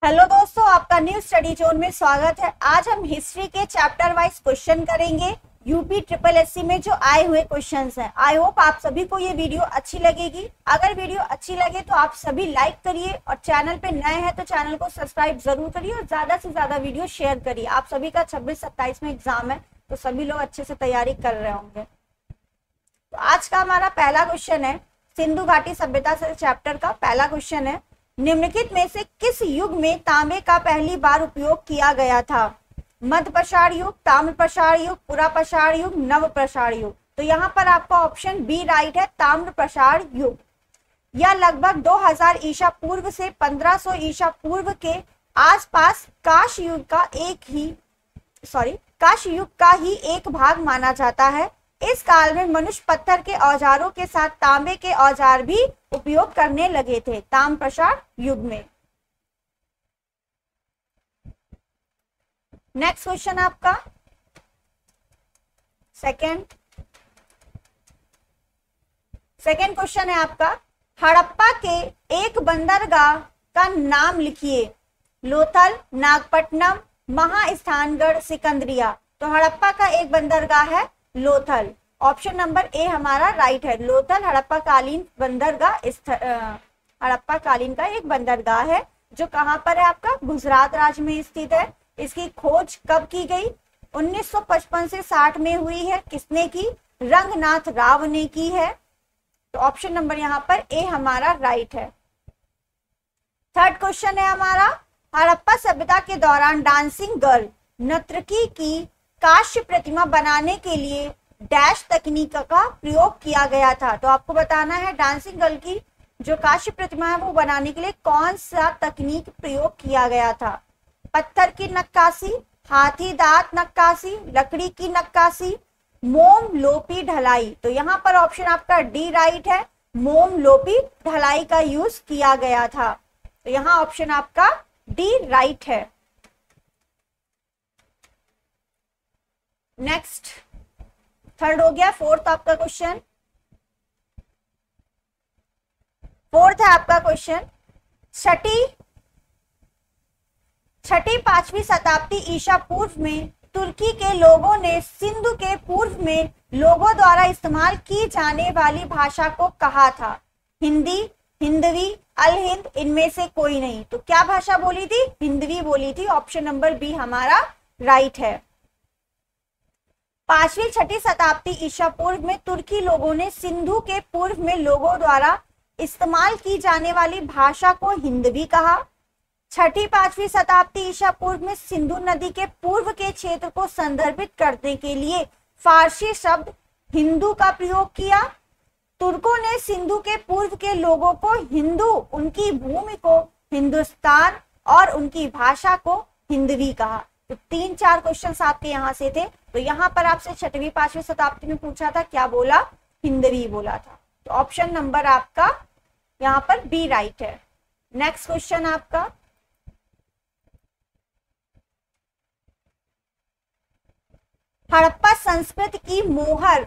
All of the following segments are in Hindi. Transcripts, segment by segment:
हेलो दोस्तों, आपका न्यू स्टडी जोन में स्वागत है। आज हम हिस्ट्री के चैप्टर वाइज क्वेश्चन करेंगे। यूपी ट्रिपल एससी में जो आए हुए क्वेश्चंस हैं। आई होप आप सभी को ये वीडियो अच्छी लगेगी। अगर वीडियो अच्छी लगे तो आप सभी लाइक करिए और चैनल पे नए हैं तो चैनल को सब्सक्राइब जरूर करिए और ज्यादा से ज्यादा वीडियो शेयर करिए। आप सभी का 26-27 में एग्जाम है तो सभी लोग अच्छे से तैयारी कर रहे होंगे। तो आज का हमारा पहला क्वेश्चन है सिंधु घाटी सभ्यता से चैप्टर का पहला क्वेश्चन है, निम्नलिखित में से किस युग में तांबे का पहली बार उपयोग किया गया था? मध्य पाषाण युग, ताम्र पाषाण युग, पुरा पाषाण युग, नव पाषाण युग। तो यहाँ पर आपका ऑप्शन बी राइट है, ताम्र पाषाण युग। यह लगभग 2000 ईसा पूर्व से 1500 ईसा पूर्व के आसपास काश युग का ही एक भाग माना जाता है। इस काल में मनुष्य पत्थर के औजारों के साथ तांबे के औजार भी उपयोग करने लगे थे, ताम्र पाषाण युग में। नेक्स्ट क्वेश्चन आपका सेकंड क्वेश्चन है आपका, हड़प्पा के एक बंदरगाह का नाम लिखिए। लोथल, नागपट्टनम, महास्थानगढ़, सिकंदरिया। तो हड़प्पा का एक बंदरगाह है लोथल। ऑप्शन नंबर ए हमारा राइट है। लोथल हड़प्पा कालीन बंदरगाह, हड़प्पा कालीन का एक बंदरगाह है जो कहां पर है आपका? गुजरात राज्य में स्थित है। इसकी खोज कब की गई? 1955 से 60 में हुई है। किसने की? रंगनाथ राव ने की है। तो ऑप्शन नंबर यहाँ पर ए हमारा राइट है। थर्ड क्वेश्चन है हमारा, हड़प्पा सभ्यता के दौरान डांसिंग गर्ल नर्तकी की कांस्य प्रतिमा बनाने के लिए डैश तकनीक का प्रयोग किया गया था। तो आपको बताना है डांसिंग गर्ल की जो कांस्य प्रतिमा है वो बनाने के लिए कौन सा तकनीक प्रयोग किया गया था? पत्थर की नक्काशी, हाथी दांत नक्काशी, लकड़ी की नक्काशी, मोम लोपी ढलाई। तो यहाँ पर ऑप्शन आपका डी राइट है, मोम लोपी ढलाई का यूज किया गया था। तो यहाँ ऑप्शन आपका डी राइट है। नेक्स्ट थर्ड हो गया। फोर्थ आपका क्वेश्चन, फोर्थ है आपका क्वेश्चन, छठी 5वीं शताब्दी ईसा पूर्व में तुर्की के लोगों ने सिंधु के पूर्व में लोगों द्वारा इस्तेमाल की जाने वाली भाषा को कहा था? हिंदी, हिंदवी, अल हिंद, इनमें से कोई नहीं। तो क्या भाषा बोली थी? हिंदवी बोली थी। ऑप्शन नंबर बी हमारा राइट है। 5वीं 6ठी शताब्दी ईसा पूर्व में तुर्की लोगों ने सिंधु के पूर्व में लोगों द्वारा इस्तेमाल की जाने वाली भाषा को हिंदवी कहा। 6ठी 5वीं शताब्दी ईसा पूर्व में सिंधु नदी के पूर्व के क्षेत्र को संदर्भित करने के लिए फारसी शब्द हिंदू का प्रयोग किया। तुर्कों ने सिंधु के पूर्व के लोगों को हिंदू, उनकी भूमि को हिंदुस्तान और उनकी भाषा को हिंदवी कहा। तो 3-4 क्वेश्चंस आपके यहाँ से थे। तो यहाँ पर आपसे 6वीं 5वीं शताब्दी में पूछा था, क्या बोला? हिंदवी बोला था। तो ऑप्शन नंबर आपका यहाँ पर बी राइट है। नेक्स्ट क्वेश्चन आपका, हड़प्पा संस्कृति की मोहर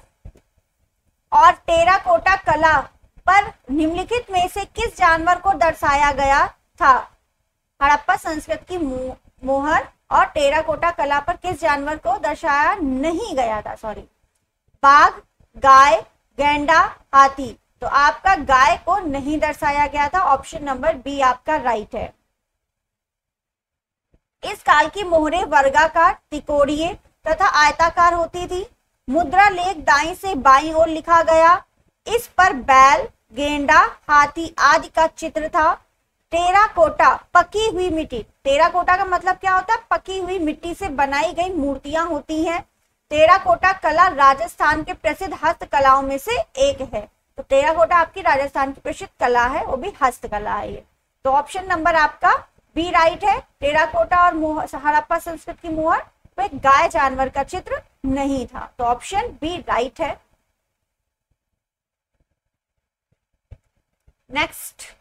और टेराकोटा कला पर निम्नलिखित में से किस जानवर को दर्शाया गया था? हड़प्पा संस्कृति की मोहर और टेराकोटा कला पर किस जानवर को दर्शाया नहीं गया था? बाघ, गाय, गैंडा, हाथी। तो आपका गाय को नहीं दर्शाया गया था। ऑप्शन नंबर बी आपका राइट है। इस काल की मोहरें वर्गाकार, तिकोड़ीय तथा आयताकार होती थी। मुद्रा लेख दाईं से बाईं ओर लिखा गया। इस पर बैल, गेंडा, हाथी आदि का चित्र था। टेराकोटा पकी हुई मिट्टी, टेराकोटा का मतलब क्या होता है? पकी हुई मिट्टी से बनाई गई मूर्तियां होती हैं। टेराकोटा कला राजस्थान के प्रसिद्ध हस्तकलाओं में से एक है। तो टेराकोटा आपकी राजस्थान की प्रसिद्ध कला है, वो भी हस्तकला है ये। तो ऑप्शन नंबर आपका बी राइट है। टेराकोटा और हड़प्पा संस्कृति की मोहर पे गाय जानवर का चित्र नहीं था। तो ऑप्शन बी राइट है। नेक्स्ट,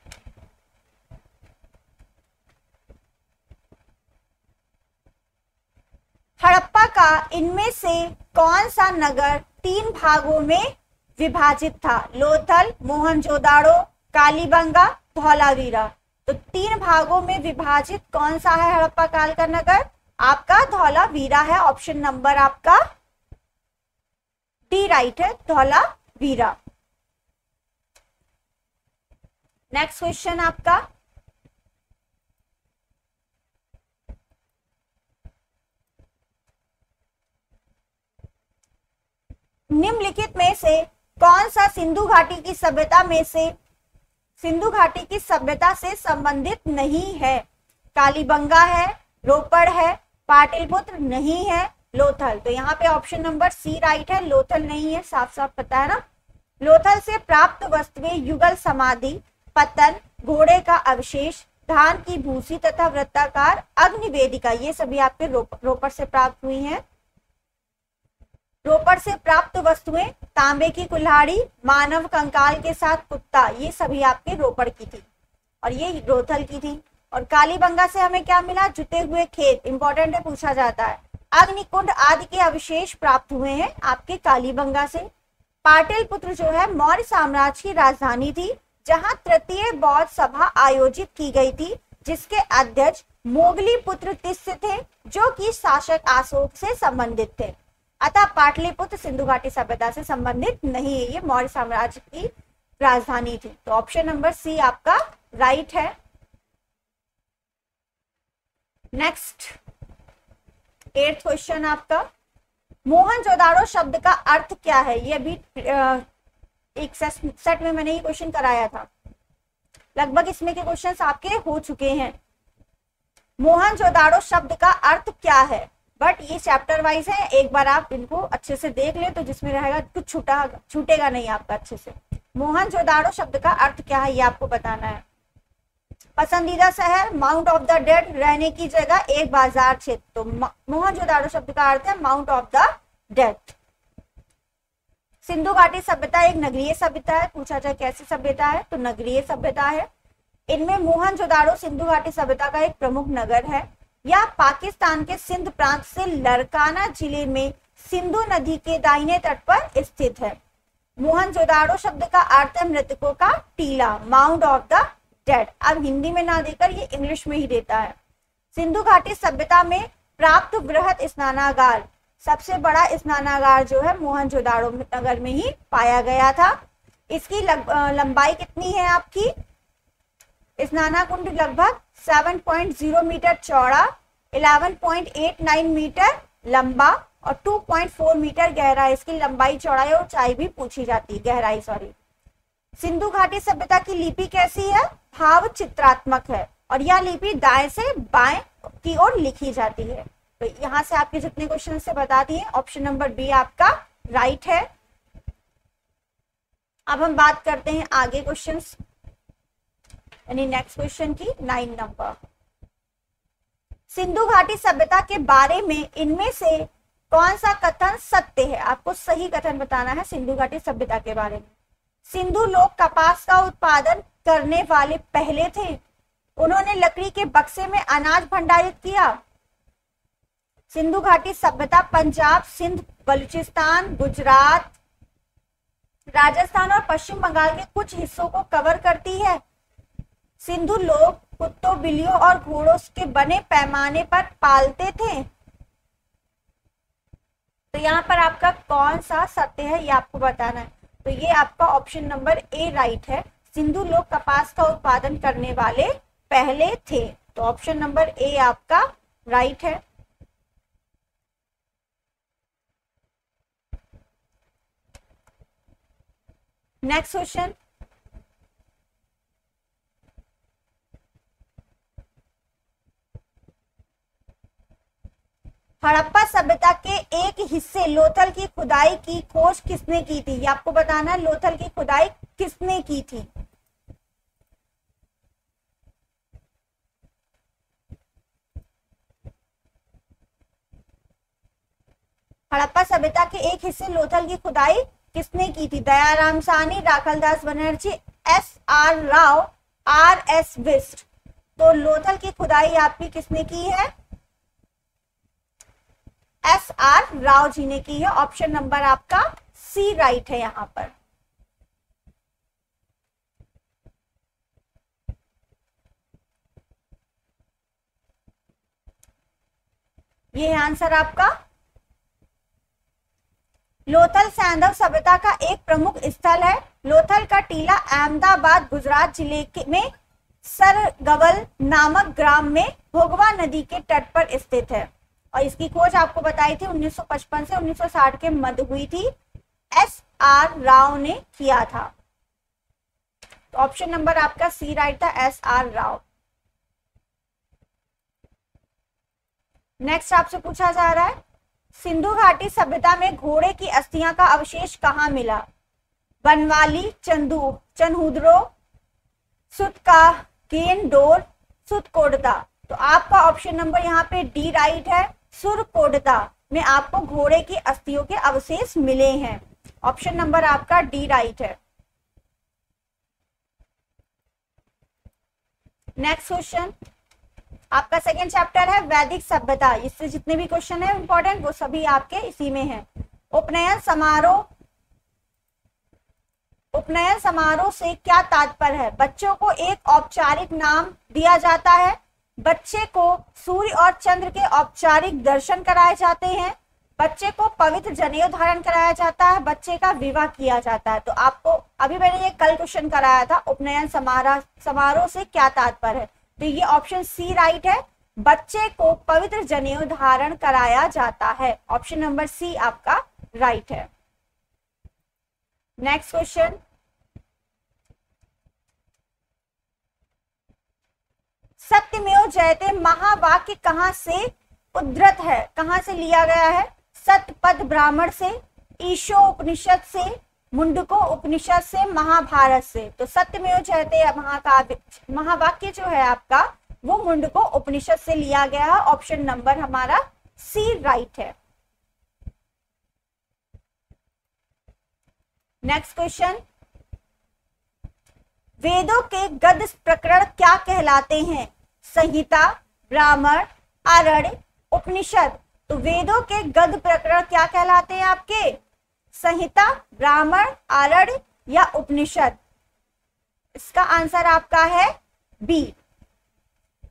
हड़प्पा का इनमें से कौन सा नगर 3 भागों में विभाजित था? लोथल, मोहनजोदाड़ो, कालीबंगा, धौलावीरा। तो 3 भागों में विभाजित कौन सा है हड़प्पा काल का नगर? आपका धौलावीरा है। ऑप्शन नंबर आपका डी राइट है, धौलावीरा। नेक्स्ट क्वेश्चन आपका, निम्नलिखित में से कौन सा सिंधु घाटी की सभ्यता से संबंधित नहीं है? कालीबंगा है, रोपड़ है, पाटलिपुत्र नहीं है, लोथल। तो यहाँ पे ऑप्शन नंबर सी राइट है, लोथल नहीं है, साफ साफ पता है ना। लोथल से प्राप्त वस्तुएं युगल समाधि, पतन, घोड़े का अवशेष, धान की भूसी तथा वृत्ताकार अग्निवेदिका, ये सभी आपके रोपड़ से प्राप्त हुई हैं। रोपड़ से प्राप्त वस्तुएं तांबे की कुल्हाड़ी, मानव कंकाल के साथ कुत्ता, ये सभी आपके रोपड़ की थी और ये लोथल की थी। और कालीबंगा से हमें क्या मिला? जुते हुए खेत, इंपॉर्टेंट है, पूछा जाता है। अग्निकुंड आदि के अवशेष प्राप्त हुए हैं आपके कालीबंगा से। पाटलिपुत्र जो है मौर्य साम्राज्य की राजधानी थी, जहां तृतीय बौद्ध सभा आयोजित की गई थी, जिसके अध्यक्ष मोगली पुत्र तिस्य थे, जो कि शासक अशोक से संबंधित थे। अतः पाटलिपुत्र सिंधु घाटी सभ्यता से संबंधित नहीं है, ये मौर्य साम्राज्य की राजधानी थी। तो ऑप्शन नंबर सी आपका राइट है। नेक्स्ट 8th क्वेश्चन आपका, मोहनजोदाड़ो शब्द का अर्थ क्या है? ये भी एक सेट में मैंने ये क्वेश्चन कराया था, लगभग इसमें के क्वेश्चंस आपके हो चुके हैं। मोहनजोदाड़ो शब्द का अर्थ क्या है? बट ये चैप्टर वाइज है, एक बार आप इनको अच्छे से देख ले तो जिसमें रहेगा कुछ छूटेगा नहीं आपका अच्छे से। मोहनजोदाड़ो शब्द का अर्थ क्या है ये आपको बताना है। पसंदीदा शहर, माउंट ऑफ द डेड, रहने की जगह, एक बाजार क्षेत्र। तो मोहनजोदाड़ो शब्द का अर्थ है mount of the dead. Sindhu घाटी सभ्यता एक नगरीय सभ्यता है, पूछा जाए कैसी सभ्यता है तो नगरीय सभ्यता है। इनमें मोहनजोदाड़ो सिंधु घाटी सभ्यता का एक प्रमुख नगर है। यह पाकिस्तान के सिंध प्रांत से लड़काना जिले में सिंधु नदी के दाहिने तट पर स्थित है। मोहनजोदाड़ो शब्द का अर्थ है मृतकों का टीला, माउंट ऑफ द डेड। अब हिंदी में ना देकर ये इंग्लिश में ही देता है। सिंधु घाटी सभ्यता में प्राप्त वृहत स्नानागार, सबसे बड़ा स्नानागार जो है मोहनजोदाड़ो नगर में ही पाया गया था। इसकी लंबाई कितनी है आपकी? स्नानाकुंड लगभग 7.0 मीटर चौड़ा, 11.89 मीटर लंबा और 2.4 मीटर गहरा। इसकी लंबाई, चौड़ाई और ऊंचाई भी पूछी जाती है, गहराई सॉरी। सिंधु घाटी सभ्यता की लिपि कैसी है? भाव चित्रात्मक है और यह लिपि दाएं से बाएं की ओर लिखी जाती है। तो यहां से आपके जितने क्वेश्चन से बता दिए, ऑप्शन नंबर बी आपका राइट है। अब हम बात करते हैं आगे क्वेश्चंस, यानी नेक्स्ट क्वेश्चन की 9 नंबर। सिंधु घाटी सभ्यता के बारे में इनमें से कौन सा कथन सत्य है? आपको सही कथन बताना है सिंधु घाटी सभ्यता के बारे में। सिंधु लोग कपास का उत्पादन करने वाले पहले थे। उन्होंने लकड़ी के बक्से में अनाज भंडारित किया। सिंधु घाटी सभ्यता पंजाब, सिंध, बलूचिस्तान, गुजरात, राजस्थान और पश्चिम बंगाल के कुछ हिस्सों को कवर करती है। सिंधु लोग कुत्तों, बिल्लियों और घोड़ों के बने पैमाने पर पालते थे। तो यहाँ पर आपका कौन सा सत्य है ये आपको बताना है। तो ये आपका ऑप्शन नंबर ए राइट है। सिंधु लोग कपास का उत्पादन करने वाले पहले थे। तो ऑप्शन नंबर ए आपका राइट है। नेक्स्ट क्वेश्चन, हड़प्पा सभ्यता के एक हिस्से लोथल की खुदाई की खोज किसने की थी? ये आपको बताना है, लोथल की खुदाई किसने की थी? हड़प्पा सभ्यता के एक हिस्से लोथल की खुदाई किसने की थी? दयाराम साहनी, राखलदास बनर्जी, S.R. राव, R.S. बिष्ट। तो लोथल की खुदाई आपकी किसने की है? S.R. राव जी ने की है। ऑप्शन नंबर आपका सी राइट है यहां पर। ये है आंसर आपका। लोथल सैंधव सभ्यता का एक प्रमुख स्थल है। लोथल का टीला अहमदाबाद गुजरात जिले में सरगवल नामक ग्राम में भोगवा नदी के तट पर स्थित है। और इसकी खोज आपको बताई थी 1955 से 1960 के मध्य हुई थी। SR राव ने किया था। तो ऑप्शन नंबर आपका सी राइट था, SR राव। नेक्स्ट आपसे पूछा जा रहा है, सिंधु घाटी सभ्यता में घोड़े की अस्थियां का अवशेष कहाँ मिला? बनवाली, चन्हुद्रो, सुतका, केनडोर, सुतकोटदा। तो आपका ऑप्शन नंबर यहाँ पे डी राइट है। सुरकोटदा में आपको घोड़े की अस्थियों के अवशेष मिले हैं। ऑप्शन नंबर आपका डी राइट है। नेक्स्ट क्वेश्चन आपका सेकेंड चैप्टर है वैदिक सभ्यता। इससे जितने भी क्वेश्चन है इंपॉर्टेंट वो सभी आपके इसी में है। उपनयन समारोह से क्या तात्पर्य है? बच्चों को एक औपचारिक नाम दिया जाता है, बच्चे को सूर्य और चंद्र के औपचारिक दर्शन कराए जाते हैं, बच्चे को पवित्र जनेऊ धारण कराया जाता है, बच्चे का विवाह किया जाता है। तो आपको अभी मैंने ये कल क्वेश्चन कराया था, उपनयन समारोह से क्या तात्पर्य है? तो ये ऑप्शन सी राइट है, बच्चे को पवित्र जनेऊ धारण कराया जाता है। ऑप्शन नंबर सी आपका राइट है। नेक्स्ट क्वेश्चन, सत्यमेव जयते महावाक्य कहां से उद्धृत है, कहां से लिया गया है? सतपथ ब्राह्मण से, ईशो उपनिषद से, मुंडको उपनिषद से, महाभारत से। तो सत्यमेव जयते महाकाव्य महावाक्य जो है आपका वो मुंडको उपनिषद से लिया गया है। ऑप्शन नंबर हमारा सी राइट है। नेक्स्ट क्वेश्चन, वेदों के गद्य प्रकरण क्या कहलाते हैं? संहिता, ब्राह्मण, आरण्य, उपनिषद। तो वेदों के गद्य प्रकरण क्या कहलाते हैं आपके? संहिता, ब्राह्मण, आरण्य या उपनिषद। इसका आंसर आपका है बी।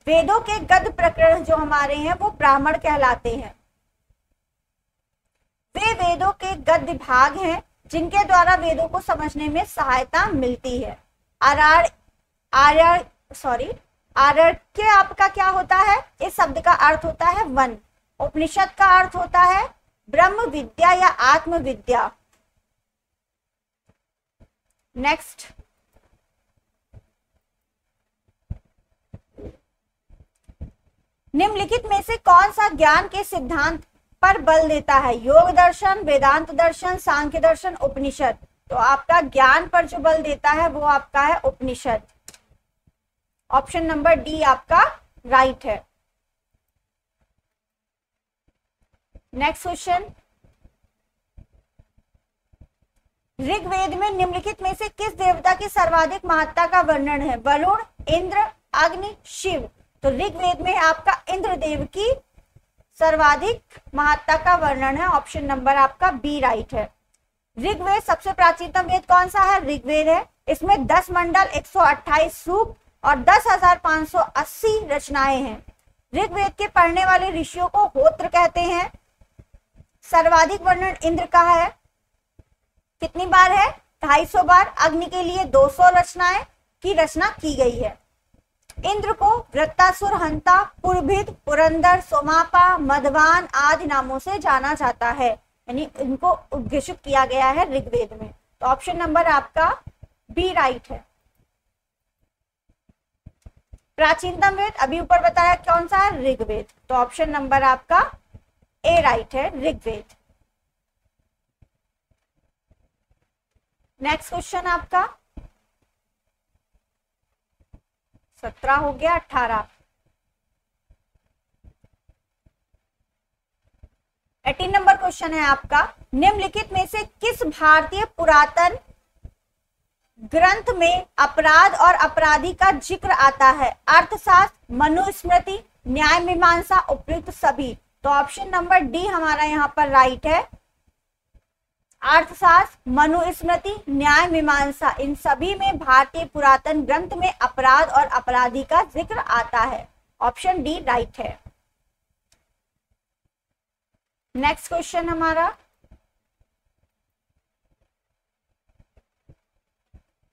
वेदों के गद्य प्रकरण जो हमारे हैं वो ब्राह्मण कहलाते हैं। वे वेदों के गद्य भाग हैं जिनके द्वारा वेदों को समझने में सहायता मिलती है। आरण्य आपका क्या होता है? इस शब्द का अर्थ होता है वन। उपनिषद का अर्थ होता है ब्रह्म विद्या या आत्म विद्या। नेक्स्ट, निम्नलिखित में से कौन सा ज्ञान के सिद्धांत पर बल देता है? योग दर्शन, वेदांत दर्शन, सांख्य दर्शन, उपनिषद। तो आपका ज्ञान पर जो बल देता है वो आपका है उपनिषद। ऑप्शन नंबर डी आपका राइट है। नेक्स्ट क्वेश्चन, ऋग्वेद में निम्नलिखित में से किस देवता की सर्वाधिक महत्ता का वर्णन है? वरुण, इंद्र, अग्नि, शिव। तो ऋग्वेद में आपका इंद्र देव की सर्वाधिक महत्ता का वर्णन है। ऑप्शन नंबर आपका बी राइट है। ऋग्वेद सबसे प्राचीनतम वेद कौन सा है? ऋग्वेद है। इसमें 10 मंडल, 128 सूक्त और 10,580 रचनाएं हैं। ऋग्वेद के पढ़ने वाले ऋषियों को होत्र कहते हैं। सर्वाधिक वर्णन इंद्र का है। कितनी बार है? 250 बार। अग्नि के लिए 200 रचनाएं की रचना की गई है। इंद्र को वृत्तासुर, हंता, पुरभिद, पुरंदर, सोमापा, मधवान आदि नामों से जाना जाता है, यानी इनको उद्घोषित किया गया है ऋग्वेद में। तो ऑप्शन नंबर आपका बी राइट है। प्राचीनतम वेद अभी ऊपर बताया कौन सा है? ऋग्वेद। तो ऑप्शन नंबर आपका ए राइट है, ऋग्वेद। नेक्स्ट क्वेश्चन आपका 17 हो गया, 18। 18 नंबर क्वेश्चन है आपका, निम्नलिखित में से किस भारतीय पुरातन ग्रंथ में अपराध और अपराधी का जिक्र आता है? अर्थशास्त्र, मनुस्मृति, न्याय मीमांसा, उपयुक्त सभी। तो ऑप्शन नंबर डी हमारा यहाँ पर राइट है। अर्थशास्त्र, मनुस्मृति, न्याय मीमांसा, इन सभी में भारतीय पुरातन ग्रंथ में अपराध और अपराधी का जिक्र आता है। ऑप्शन डी राइट है। नेक्स्ट क्वेश्चन हमारा,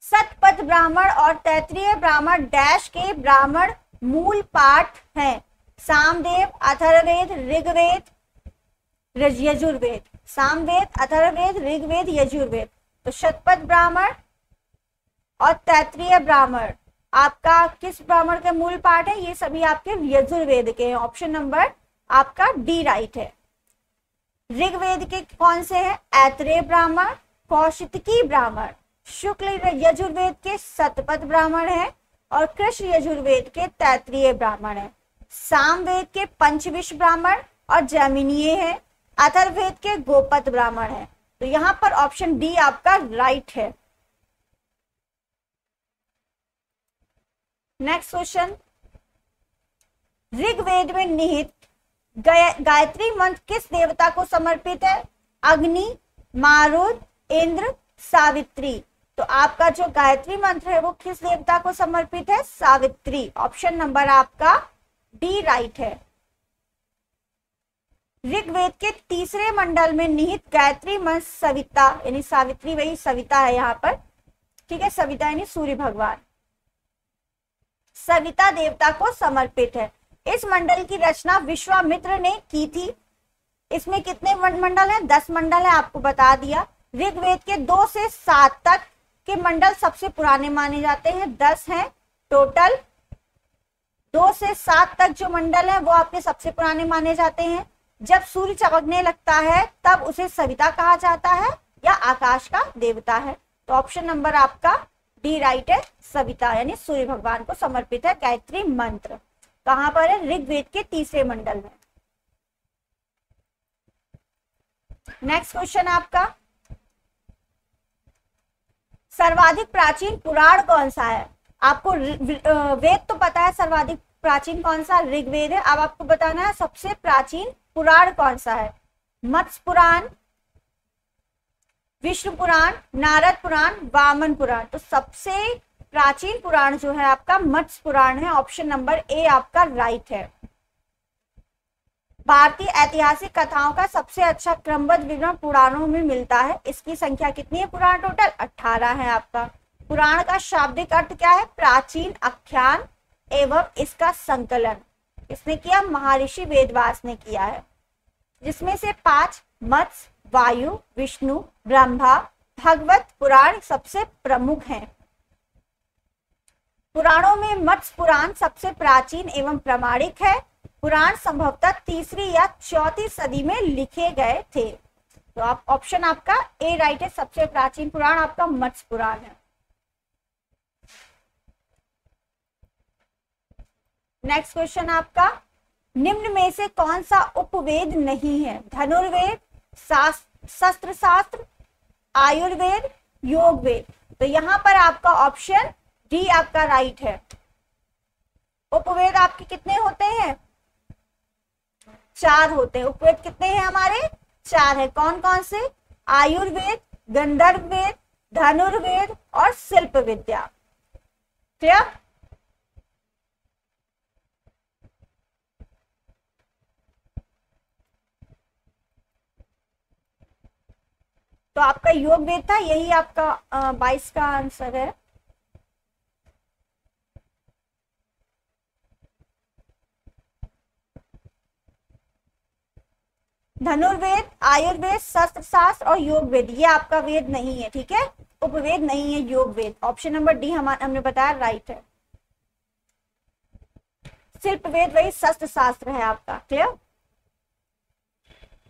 शतपथ ब्राह्मण और तैत्तिरीय ब्राह्मण डैश के ब्राह्मण मूल पाठ हैं? सामवेद, अथर्ववेद, ऋग्वेद, यजुर्वेद। सामवेद, अथर्ववेद, ऋग्वेद, यजुर्वेद। तो शतपथ ब्राह्मण और तैत्तिरीय ब्राह्मण आपका किस ब्राह्मण के मूल पाठ है? ये सभी आपके यजुर्वेद के हैं। ऑप्शन नंबर आपका डी राइट है। ऋग्वेद के कौन से हैं? ऐतरेय ब्राह्मण, कौशितकी ब्राह्मण। शुक्ल यजुर्वेद के शतपथ ब्राह्मण है और कृष्ण यजुर्वेद के तैत्तिरीय ब्राह्मण है। सामवेद के पंचविश ब्राह्मण और जैमिनीय है। अथर्ववेद के गोपत ब्राह्मण है। तो यहाँ पर ऑप्शन डी आपका राइट है। नेक्स्ट क्वेश्चन, ऋग्वेद में निहित गायत्री मंत्र किस देवता को समर्पित है? अग्नि, मारुत, इंद्र, सावित्री। तो आपका जो गायत्री मंत्र है वो किस देवता को समर्पित है? सावित्री। ऑप्शन नंबर आपका डी राइट है। ऋग्वेद के तीसरे मंडल में निहित गायत्री मंत्र सविता, यानी सावित्री वही सविता है यहाँ पर, ठीक है। सविता यानी सूर्य भगवान, सविता देवता को समर्पित है। इस मंडल की रचना विश्वामित्र ने की थी। इसमें कितने मंडल हैं? 10 मंडल है, आपको बता दिया। ऋग्वेद के 2 से 7 तक के मंडल सबसे पुराने माने जाते हैं, 10 हैं टोटल। 2 से 7 तक जो मंडल है वो आपके सबसे पुराने माने जाते हैं। जब सूर्य चमकने लगता है तब उसे सविता कहा जाता है या आकाश का देवता है। तो ऑप्शन नंबर आपका डी राइट है। सविता यानी सूर्य भगवान को समर्पित है गायत्री मंत्र। कहां पर है? ऋग्वेद के तीसरे मंडल में। नेक्स्ट क्वेश्चन आपका, सर्वाधिक प्राचीन पुराण कौन सा है? आपको वेद तो पता है, सर्वाधिक प्राचीन कौन सा? ऋग्वेद है। अब आपको बताना है सबसे प्राचीन पुराण कौन सा है? मत्स्य पुराण, विष्णु पुराण, नारद पुराण, वामन पुराण। तो सबसे प्राचीन पुराण जो है आपका मत्स्य पुराण है। ऑप्शन नंबर ए आपका राइट है। भारतीय ऐतिहासिक कथाओं का सबसे अच्छा क्रमबद्ध विवरण पुराणों में मिलता है। इसकी संख्या कितनी है? पुराण टोटल 18 है आपका। पुराण का शाब्दिक अर्थ क्या है? प्राचीन आख्यान एवं इसका संकलन किसने किया? महर्षि वेदव्यास ने किया है। जिसमें से 5 मत्स्य, वायु, विष्णु, ब्रह्मा, भागवत पुराण सबसे प्रमुख हैं। पुराणों में मत्स्य पुराण सबसे प्राचीन एवं प्रामाणिक है। पुराण संभवतः 3री या 4थी सदी में लिखे गए थे। तो आप ऑप्शन आपका ए राइट है। सबसे प्राचीन पुराण आपका मत्स्य पुराण है। नेक्स्ट क्वेश्चन आपका, निम्न में से कौन सा उपवेद नहीं है? धनुर्वेद, शस्त्र शास्त्र, आयुर्वेद, योग वेद। तो यहां पर आपका ऑप्शन डी आपका राइट है। उपवेद आपके कितने होते हैं? 4 होते हैं। उपवेद कितने हैं हमारे? 4 है। कौन कौन से? आयुर्वेद, गंधर्व वेद, धनुर्वेद और शिल्प विद्या। क्लियर? तो आपका योग वेद था, यही आपका 22 का आंसर है। धनुर्वेद, आयुर्वेद, शस्त्र शास्त्र और योग वेद ये आपका वेद नहीं है, ठीक है। उपवेद नहीं है, योग वेद। ऑप्शन नंबर डी हमने बताया राइट है। शिल्प वेद वही शस्त्र शास्त्र है आपका। क्लियर?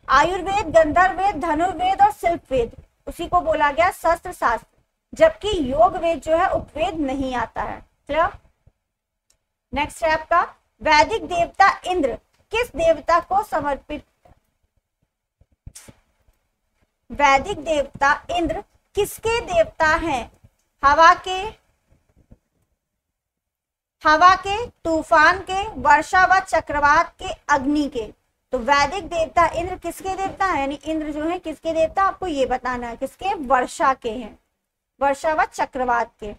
आयुर्वेद, गंधर्व वेद, धनुर्वेद और शिल्प वेद उसी को बोला गया शस्त्र शास्त्र, जबकि योग वेद जो है उपवेद नहीं आता है। क्लियर? नेक्स्ट है आपका, वैदिक देवता इंद्र किस देवता को समर्पित? वैदिक देवता इंद्र किसके देवता हैं? हवा के, तूफान के, वर्षा व चक्रवात के, अग्नि के। तो वैदिक देवता इंद्र किसके देवता है? यानी इंद्र जो है किसके देवता? आपको ये बताना है। किसके? वर्षा के हैं, वर्षा व चक्रवात के।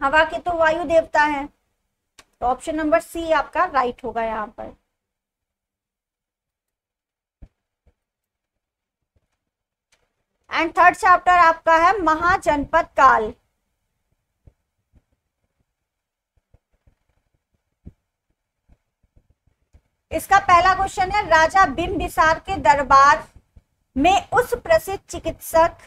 हवा के तो वायु देवता है। तो ऑप्शन नंबर सी आपका राइट होगा यहाँ पर। एंड थर्ड चैप्टर आपका है महाजनपद काल। इसका पहला क्वेश्चन है, राजा बिंबिसार के दरबार में उस प्रसिद्ध चिकित्सक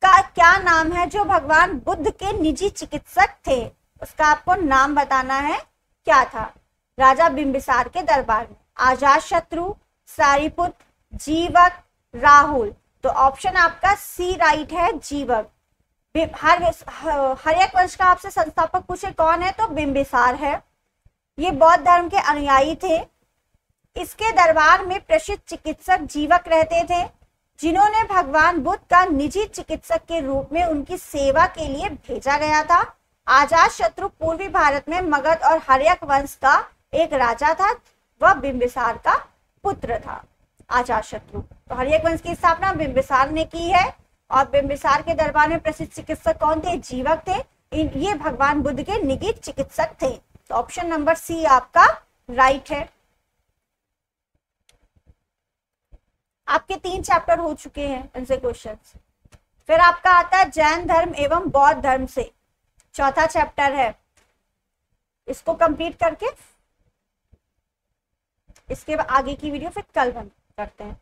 का क्या नाम है जो भगवान बुद्ध के निजी चिकित्सक थे? उसका आपको नाम बताना है, क्या था? राजा बिंबिसार के दरबार में अजातशत्रु, सारिपुत्र, जीवक, राहुल। तो ऑप्शन आपका सी राइट है, जीवक। हर्यक वंश का आपसे संस्थापक पूछे कौन है, तो बिंबिसार है। ये बौद्ध धर्म के अनुयायी थे। इसके दरबार में प्रसिद्ध चिकित्सक जीवक रहते थे, जिन्होंने भगवान बुद्ध का निजी चिकित्सक के रूप में उनकी सेवा के लिए भेजा गया था। अजातशत्रु पूर्वी भारत में मगध और हर्यक वंश का एक राजा था, वह बिंबिसार का पुत्र था अजातशत्रु। तो हर्यक वंश की स्थापना बिंबिसार ने की है, और बिंबिसार के दरबार में प्रसिद्ध चिकित्सक कौन थे? जीवक थे। ये भगवान बुद्ध के निजी चिकित्सक थे। तो ऑप्शन नंबर सी आपका राइट है। आपके 3 चैप्टर हो चुके हैं इनसे क्वेश्चंस। फिर आपका आता है जैन धर्म एवं बौद्ध धर्म से, चौथा चैप्टर है। इसको कंप्लीट करके इसके आगे की वीडियो फिर कल बंद करते हैं।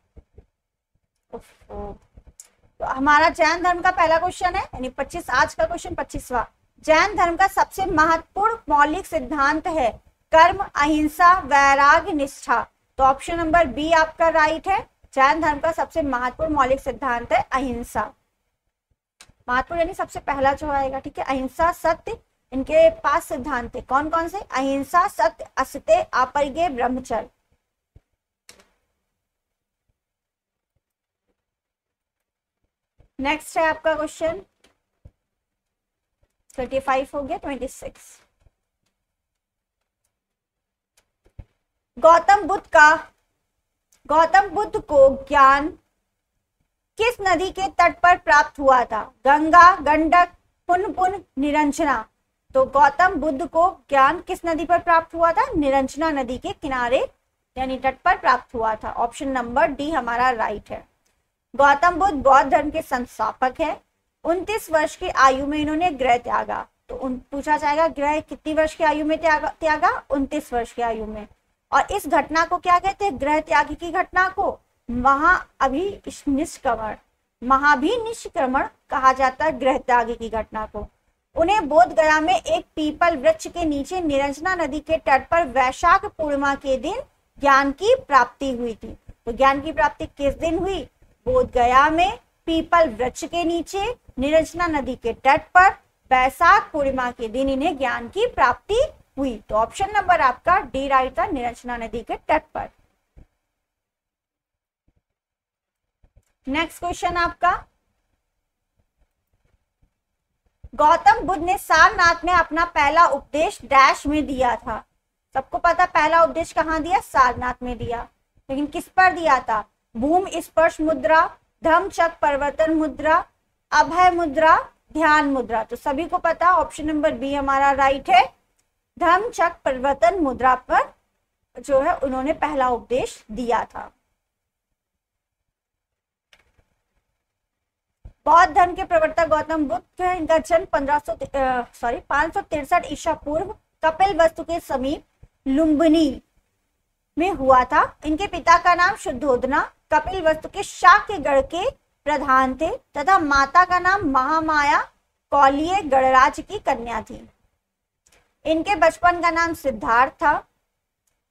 तो हमारा जैन धर्म का पहला क्वेश्चन है, यानी 25, आज का क्वेश्चन 25वां। जैन धर्म का सबसे महत्वपूर्ण मौलिक सिद्धांत है कर्म, अहिंसा, वैराग्य, निष्ठा। तो ऑप्शन नंबर बी आपका राइट है। जैन धर्म का सबसे महत्वपूर्ण मौलिक सिद्धांत है अहिंसा। महत्वपूर्ण यानी सबसे पहला जो आएगा, ठीक है। अहिंसा, सत्य, इनके पास सिद्धांत थे। कौन कौन से? अहिंसा, सत्य, असत्य, अपरिग्रह, ब्रह्मचर्य। नेक्स्ट है आपका क्वेश्चन 25 हो गया, 26। गौतम बुद्ध को ज्ञान किस नदी के तट पर प्राप्त हुआ था? गंगा, गंडक, पुनपुन, निरंजना। तो गौतम बुद्ध को ज्ञान किस नदी पर प्राप्त हुआ था? निरंजना नदी के किनारे यानी तट पर प्राप्त हुआ था। ऑप्शन नंबर डी हमारा राइट है। गौतम बुद्ध बौद्ध धर्म के संस्थापक है। 29 वर्ष की आयु में इन्होंने गृह त्यागा। तो पूछा जाएगा गृह कितनी वर्ष की आयु में त्यागा? 29 वर्ष की आयु में। और इस घटना को क्या कहते हैं? गृह त्याग की घटना को महाभिनिष्क्रमण कहा जाता है, गृह त्याग की घटना को। उन्हें बोध गया में एक पीपल वृक्ष के नीचे निरंजना नदी के तट पर वैशाख पूर्णिमा के दिन ज्ञान की प्राप्ति हुई थी। तो ज्ञान की प्राप्ति किस दिन हुई? बोध गया में पीपल वृक्ष के नीचे निरंजना नदी के तट पर वैशाख पूर्णिमा के दिन इन्हें ज्ञान की प्राप्ति हुई। तो ऑप्शन नंबर आपका डी राइट था, निरंजना नदी के तट पर। नेक्स्ट क्वेश्चन आपका, गौतम बुद्ध ने सारनाथ में अपना पहला उपदेश डैश में दिया था। सबको पता पहला उपदेश कहाँ दिया? सारनाथ में दिया। लेकिन किस पर दिया था? भूमि स्पर्श मुद्रा, धम्मचक्र प्रवर्तन मुद्रा, अभय मुद्रा, ध्यान मुद्रा। तो सभी को पता ऑप्शन नंबर बी हमारा राइट है। धम्मचक्र प्रवर्तन मुद्रा पर जो है उन्होंने पहला उपदेश दिया था। बौद्ध धर्म के प्रवर्तक गौतम बुद्ध है। इनका जन्म 563 ईसा पूर्व कपिलवस्तु के समीप लुम्बिनी में हुआ था। इनके पिता का नाम शुद्धोधना कपिलवस्तु के शाक्य गढ़ के प्रधान थे तथा माता का नाम महामाया कौलिय गणराज की कन्या थी। इनके बचपन का नाम सिद्धार्थ था।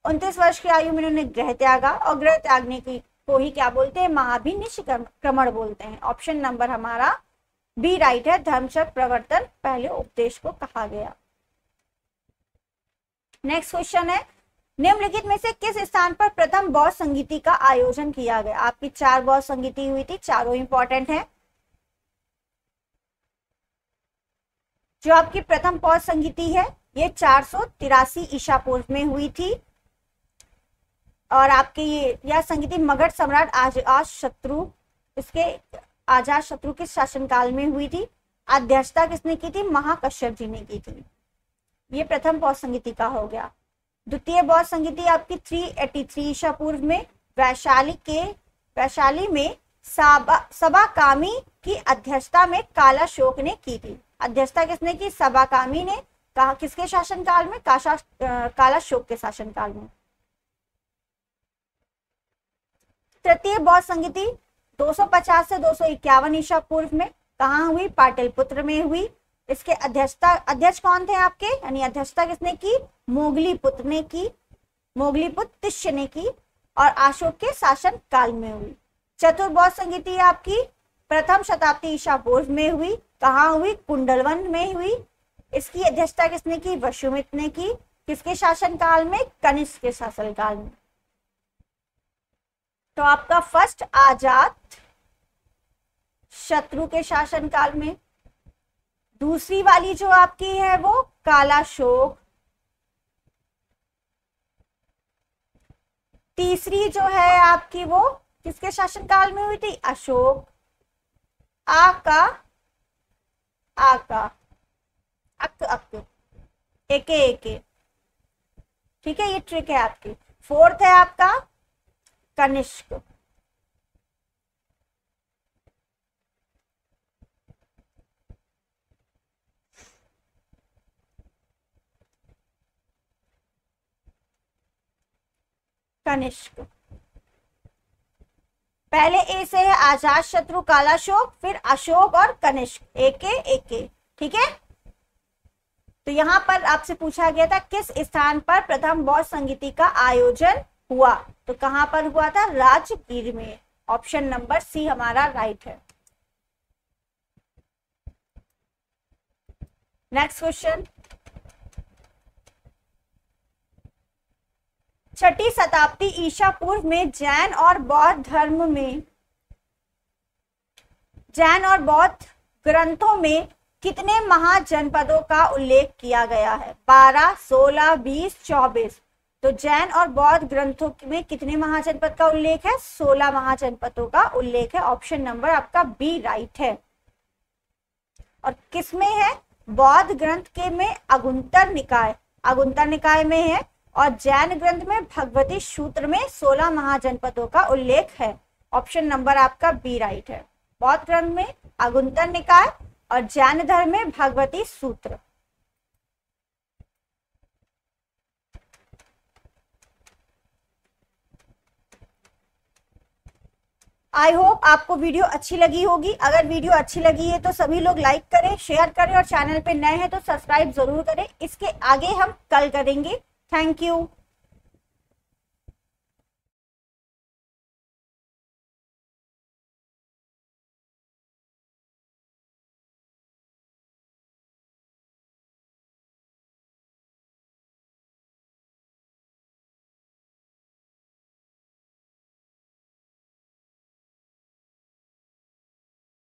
29 वर्ष की आयु में इन्होंने गृह त्यागा और गृह त्यागने की को ही क्या बोलते हैं? महाभिनिष्क्रमण बोलते हैं। ऑप्शन नंबर हमारा बी राइट है। धर्मचक्र प्रवर्तन पहले उपदेश को कहा गया। नेक्स्ट क्वेश्चन है, निम्नलिखित में से किस स्थान पर प्रथम बौद्ध संगीति का आयोजन किया गया? आपकी 4 बौद्ध संगीति हुई थी, चारों इंपॉर्टेंट है। जो आपकी प्रथम बौद्ध संगीति है ये 483 ईसा पूर्व में हुई थी और आपके यह संगीति मगध सम्राट अजातशत्रु के शासनकाल में हुई थी। अध्यक्षता किसने की थी? महाकश्यप जी ने की थी। ये प्रथम बौद्ध संगीति का हो गया। द्वितीय बौद्ध संगीति आपकी 383 ईसा पूर्व में वैशाली में सबाकामी की अध्यक्षता में कालाशोक ने की थी। अध्यक्षता किसने की? सबाकामी ने। कहा किसके शासनकाल में? कालाशोक के शासनकाल में। तृतीय बौद्ध संगति 250 से 251 ईसा पूर्व में कहाँ हुई? पाटलिपुत्र में हुई। इसके अध्यक्ष कौन थे आपके? यानी अध्यक्षता किसने की? मोगलीपुत्र ने की, मोगलीपुत्र तिष्य ने की, और अशोक के शासन काल में हुई। चतुर्बौद्ध संगति आपकी प्रथम शताब्दी ईसा पूर्व में हुई। कहाँ हुई? कुंडलवन में हुई। इसकी अध्यक्षता किसने की? वसुमित्र ने की। किसके शासन काल में? कनिष्क के शासन काल में। तो आपका फर्स्ट अजात शत्रु के शासन काल में, दूसरी वाली जो आपकी है वो कालाशोक, तीसरी जो है आपकी वो किसके शासनकाल में हुई थी? अशोक। आका अक एके एके। ठीक है, ये ट्रिक है आपकी। फोर्थ है आपका कनिष्क। कनिष्क पहले ए से है अजात शत्रु कालाशोक, फिर अशोक और कनिष्क, एके एके। ठीक है, तो यहाँ पर आपसे पूछा गया था किस स्थान पर प्रथम बौद्ध संगीति का आयोजन हुआ? तो कहां पर हुआ था? राजगीर में। ऑप्शन नंबर सी हमारा राइट है। नेक्स्ट क्वेश्चन, छठी शताब्दी ईसा पूर्व में जैन और बौद्ध ग्रंथों में कितने महाजनपदों का उल्लेख किया गया है? 12, 16, 20, 24। तो जैन और बौद्ध ग्रंथों में कितने महाजनपद का उल्लेख है? 16 महाजनपदों का उल्लेख है। ऑप्शन नंबर आपका बी राइट है। और किसमें है? बौद्ध ग्रंथ के में अगुंतर निकाय में है, और जैन ग्रंथ में भगवती सूत्र में 16 महाजनपदों का उल्लेख है। ऑप्शन नंबर आपका बी राइट है। बौद्ध ग्रंथ में अगुंतर निकाय और जैन धर्म में भगवती सूत्र। आई होप आपको वीडियो अच्छी लगी होगी। अगर वीडियो अच्छी लगी है तो सभी लोग लाइक करें, शेयर करें, और चैनल पे नए हैं तो सब्सक्राइब जरूर करें। इसके आगे हम कल करेंगे। Thank you.